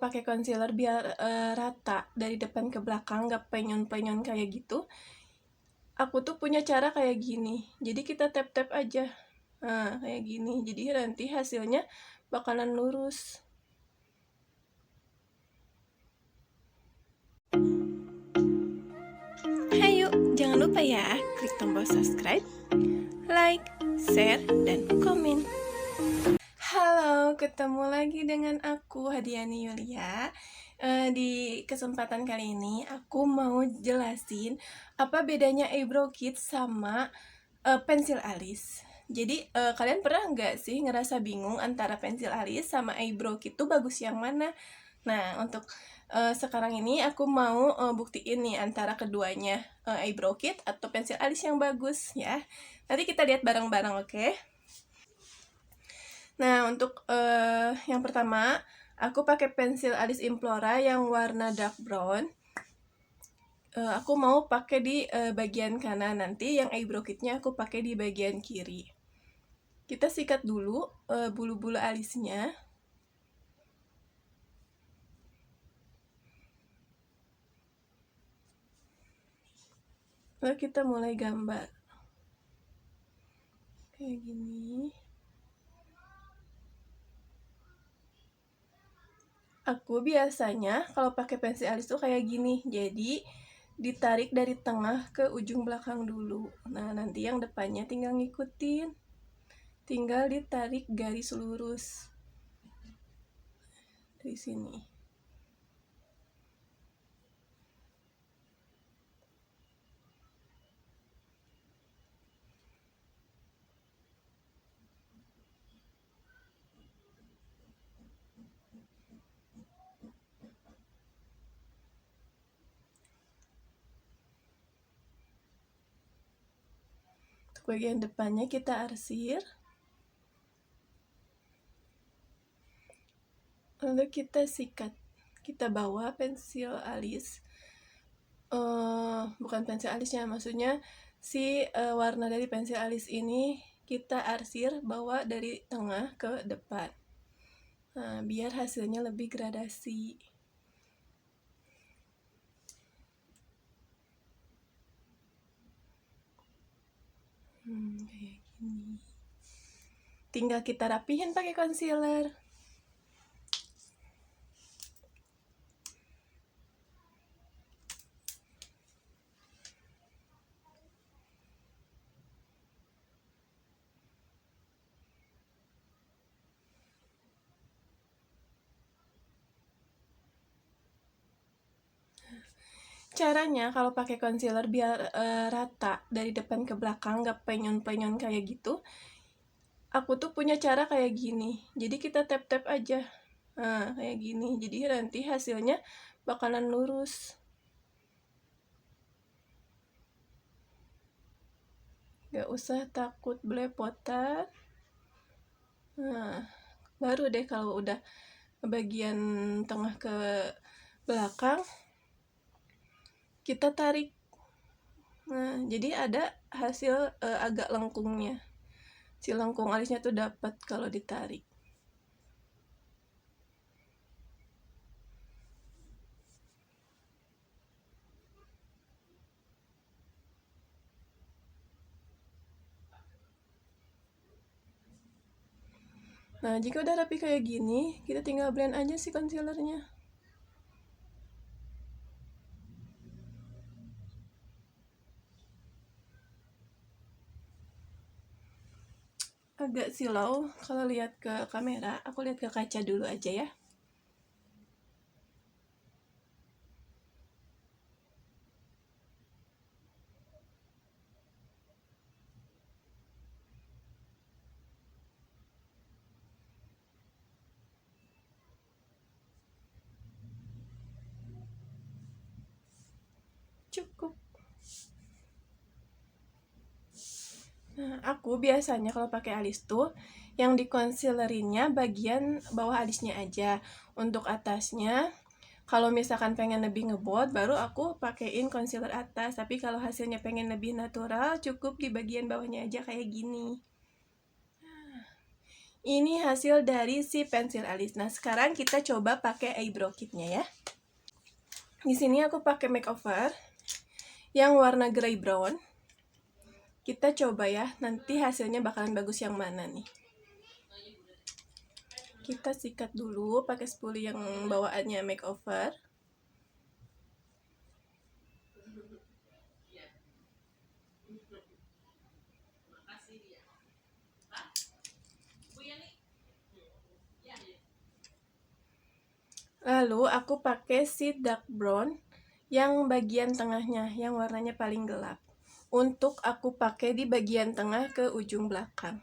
kalau pakai concealer biar rata dari depan ke belakang, nggak penyon-penyon kayak gitu, aku tuh punya cara kayak gini. Jadi kita tap-tap aja, nah kayak gini. Jadi nanti hasilnya bakalan lurus. Hayo, jangan lupa ya, klik tombol subscribe, like, share, dan komen. Halo, ketemu lagi dengan aku, Hadiani Yulia. Di kesempatan kali ini, aku mau jelasin apa bedanya eyebrow kit sama pensil alis. Jadi, kalian pernah nggak sih ngerasa bingung antara pensil alis sama eyebrow kit tuh bagus yang mana? Nah, untuk sekarang ini aku mau buktiin nih antara keduanya, eyebrow kit atau pensil alis yang bagus ya. Nanti kita lihat bareng-bareng, oke? Nah, untuk yang pertama, aku pakai pensil alis Implora yang warna dark brown. Aku mau pakai di bagian kanan, nanti yang eyebrow kitnya aku pakai di bagian kiri. Kita sikat dulu bulu-bulu alisnya. Lalu kita mulai gambar. Kayak gini. Aku biasanya kalau pakai pensil alis tuh kayak gini. Jadi ditarik dari tengah ke ujung belakang dulu. Nah, nanti yang depannya tinggal ngikutin. Tinggal ditarik garis lurus dari sini. Untuk bagian depannya kita arsir. Lalu kita sikat. Kita bawa pensil alis. Bukan pensil alisnya, maksudnya si warna dari pensil alis ini kita arsir bawa dari tengah ke depan. Nah, biar hasilnya lebih gradasi. Kayak gini. Tinggal kita rapihin pakai concealer. Caranya kalau pakai concealer biar rata dari depan ke belakang, nggak penyon-penyon kayak gitu, aku tuh punya cara kayak gini. Jadi kita tap-tap aja, nah kayak gini. Jadi nanti hasilnya bakalan lurus. Nggak usah takut belepotan. Nah, baru deh kalau udah bagian tengah ke belakang, kita tarik. Nah, jadi ada hasil agak lengkungnya. Si lengkung alisnya tuh dapat kalau ditarik. Nah, jika udah rapi kayak gini, kita tinggal blend aja si concealernya. Agak silau kalau lihat ke kamera, aku lihat ke kaca dulu aja ya. Cukup. Nah, aku biasanya kalau pakai alis tuh yang di concealerinnya bagian bawah alisnya aja. Untuk atasnya, kalau misalkan pengen lebih ngebot, baru aku pakein concealer atas. Tapi kalau hasilnya pengen lebih natural, cukup di bagian bawahnya aja kayak gini. Ini hasil dari si pensil alis. Nah, sekarang kita coba pakai eyebrow kitnya ya. Di sini aku pakai makeover yang warna grey brown. Kita coba ya, nanti hasilnya bakalan bagus yang mana nih. Kita sikat dulu pakai spoolie yang bawaannya makeover. Lalu aku pakai si dark brown yang bagian tengahnya, yang warnanya paling gelap. Untuk aku pakai di bagian tengah ke ujung belakang.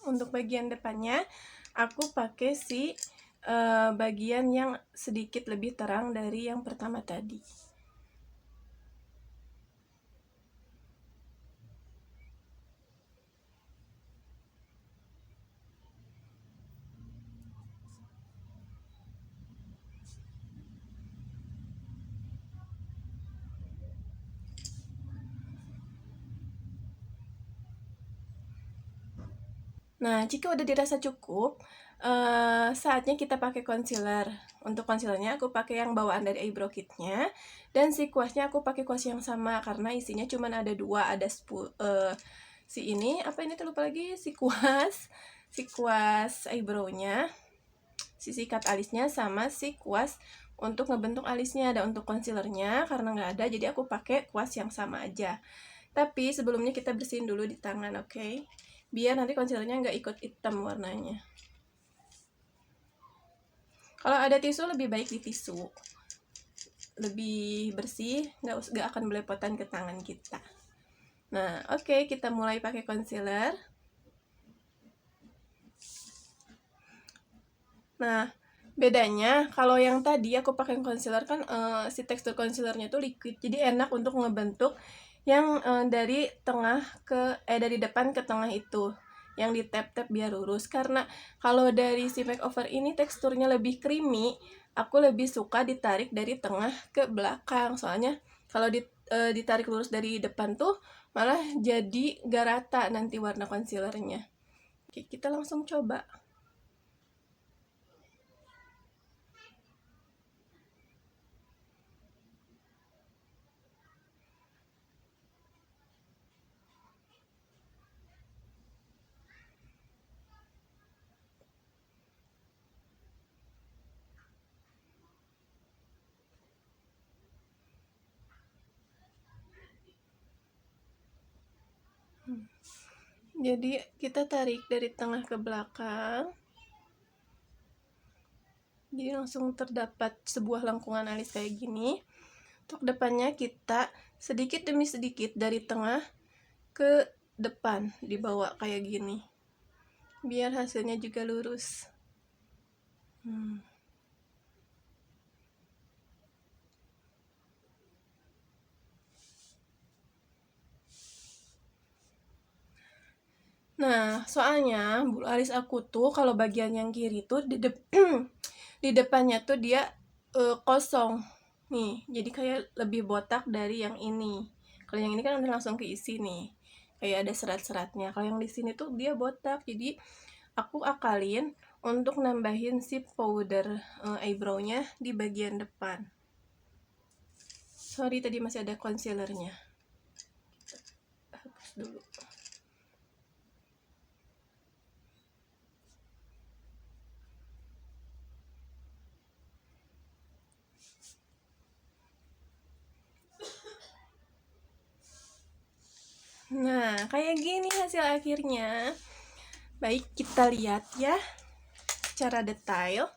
Untuk bagian depannya, aku pakai si bagian yang sedikit lebih terang dari yang pertama tadi. Nah, jika udah dirasa cukup, saatnya kita pakai concealer. Untuk concealernya aku pakai yang bawaan dari eyebrow kitnya, dan si kuasnya aku pakai kuas yang sama karena isinya cuma ada dua, ada si ini apa ini tuh lupa lagi, si kuas eyebrownya, si sikat alisnya, sama si kuas untuk ngebentuk alisnya. Ada untuk concealernya karena nggak ada, jadi aku pakai kuas yang sama aja. Tapi sebelumnya kita bersihin dulu di tangan, oke? Biar nanti concealernya nggak ikut hitam warnanya. Kalau ada tisu lebih baik di tisu, lebih bersih, nggak akan belepotan ke tangan kita. Nah, oke, kita mulai pakai concealer. Nah, bedanya kalau yang tadi aku pakai concealer kan si tekstur concealernya tuh liquid, jadi enak untuk ngebentuk yang dari dari depan ke tengah itu, yang di tap-tap biar lurus. Karena kalau dari si makeover ini teksturnya lebih creamy, aku lebih suka ditarik dari tengah ke belakang. Soalnya kalau ditarik lurus dari depan tuh malah jadi gak rata nanti warna concealernya. Oke, kita langsung coba. Jadi kita tarik dari tengah ke belakang, jadi langsung terdapat sebuah lengkungan alis kayak gini. Untuk depannya kita sedikit demi sedikit dari tengah ke depan dibawa kayak gini, biar hasilnya juga lurus. Nah, soalnya bulu alis aku tuh kalau bagian yang kiri tuh di depannya tuh dia kosong nih, jadi kayak lebih botak dari yang ini. Kalau yang ini kan udah langsung keisi nih, kayak ada serat-seratnya. Kalau yang di sini tuh dia botak, jadi aku akalin untuk nambahin si powder eyebrownya di bagian depan. Sorry, tadi masih ada concealernya, kita hapus dulu. Nah, kayak gini hasil akhirnya. Baik, kita lihat ya secara detail.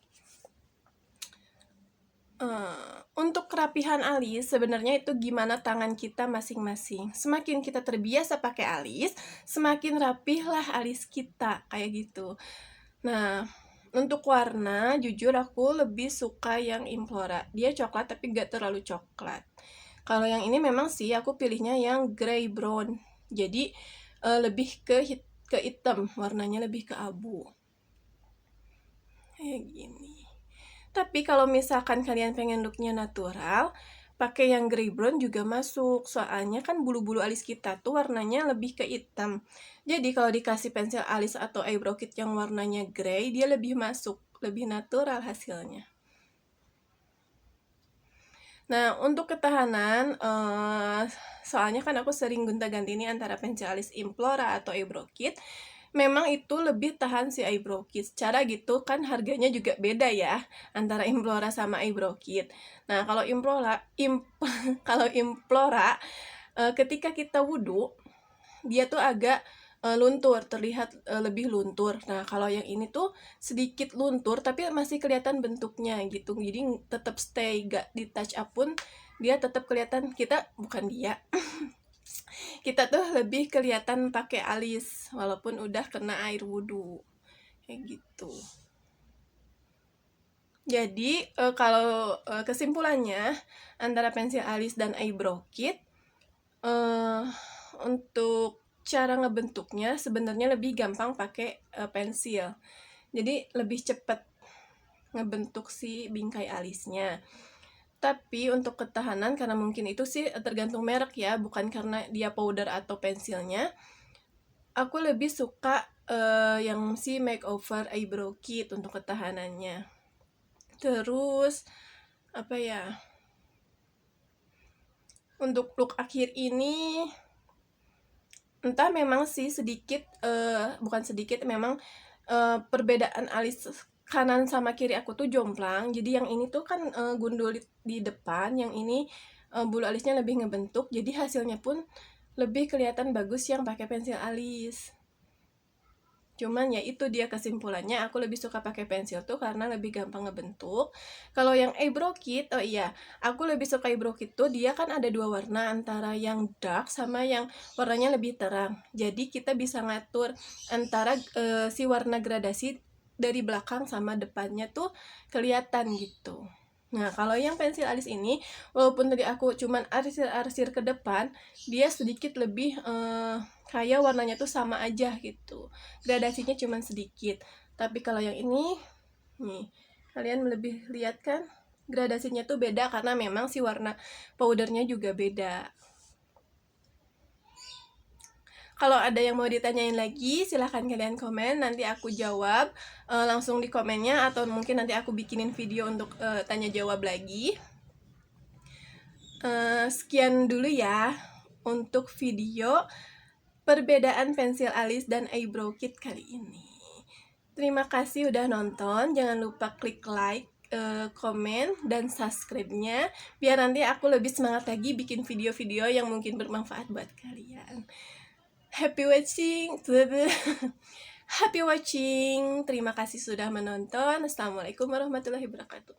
Untuk kerapihan alis, sebenarnya itu gimana tangan kita masing-masing. Semakin kita terbiasa pakai alis, semakin rapihlah alis kita, kayak gitu. Nah, untuk warna, jujur aku lebih suka yang Implora. Dia coklat tapi gak terlalu coklat. Kalau yang ini memang sih aku pilihnya yang grey brown. Jadi lebih ke hitam, warnanya lebih ke abu. Kayak gini. Tapi kalau misalkan kalian pengen looknya natural, pakai yang grey brown juga masuk. Soalnya kan bulu-bulu alis kita tuh warnanya lebih ke hitam. Jadi kalau dikasih pensil alis atau eyebrow kit yang warnanya grey, dia lebih masuk, lebih natural hasilnya. Nah, untuk ketahanan, soalnya kan aku sering gonta-ganti ini antara pensil alis Implora atau eyebrow kit. Memang itu lebih tahan si eyebrow kit. Cara gitu kan harganya juga beda ya antara Implora sama eyebrow kit. Nah, kalau kalau Implora ketika kita wudhu dia tuh agak luntur, terlihat lebih luntur. Nah, kalau yang ini tuh sedikit luntur tapi masih kelihatan bentuknya gitu. Jadi tetap stay, gak di touch up pun dia tetap kelihatan. Kita tuh lebih kelihatan pakai alis walaupun udah kena air wudhu kayak gitu. Jadi kalau kesimpulannya antara pensil alis dan eyebrow kit, untuk cara ngebentuknya sebenarnya lebih gampang pakai pensil. Jadi lebih cepat ngebentuk si bingkai alisnya. Tapi untuk ketahanan, karena mungkin itu sih tergantung merek ya, bukan karena dia powder atau pensilnya, aku lebih suka yang si makeover eyebrow kit untuk ketahanannya. Terus apa ya, untuk look akhir ini entah memang sih sedikit bukan sedikit, memang perbedaan alis kanan sama kiri aku tuh jomplang. Jadi yang ini tuh kan gundul di depan, yang ini bulu alisnya lebih ngebentuk, jadi hasilnya pun lebih kelihatan bagus yang pakai pensil alis. Cuman ya itu dia kesimpulannya, aku lebih suka pakai pensil tuh karena lebih gampang ngebentuk. Kalau yang eyebrow kit, oh iya, aku lebih suka eyebrow kit tuh dia kan ada dua warna, antara yang dark sama yang warnanya lebih terang. Jadi kita bisa ngatur antara si warna gradasi dari belakang sama depannya tuh kelihatan gitu. Nah, kalau yang pensil alis ini, walaupun tadi aku cuman arsir-arsir ke depan, dia sedikit lebih kayak warnanya tuh sama aja gitu. Gradasinya cuman sedikit. Tapi kalau yang ini, nih, kalian lebih lihat kan? Gradasinya tuh beda karena memang si warna powdernya juga beda. Kalau ada yang mau ditanyain lagi, silahkan kalian komen, nanti aku jawab langsung di komennya, atau mungkin nanti aku bikinin video untuk tanya jawab lagi. Sekian dulu ya untuk video perbedaan pensil alis dan eyebrow kit kali ini. Terima kasih udah nonton, jangan lupa klik like, komen, dan subscribe-nya biar nanti aku lebih semangat lagi bikin video-video yang mungkin bermanfaat buat kalian. Happy watching. Happy watching. Terima kasih sudah menonton. Assalamualaikum warahmatullahi wabarakatuh.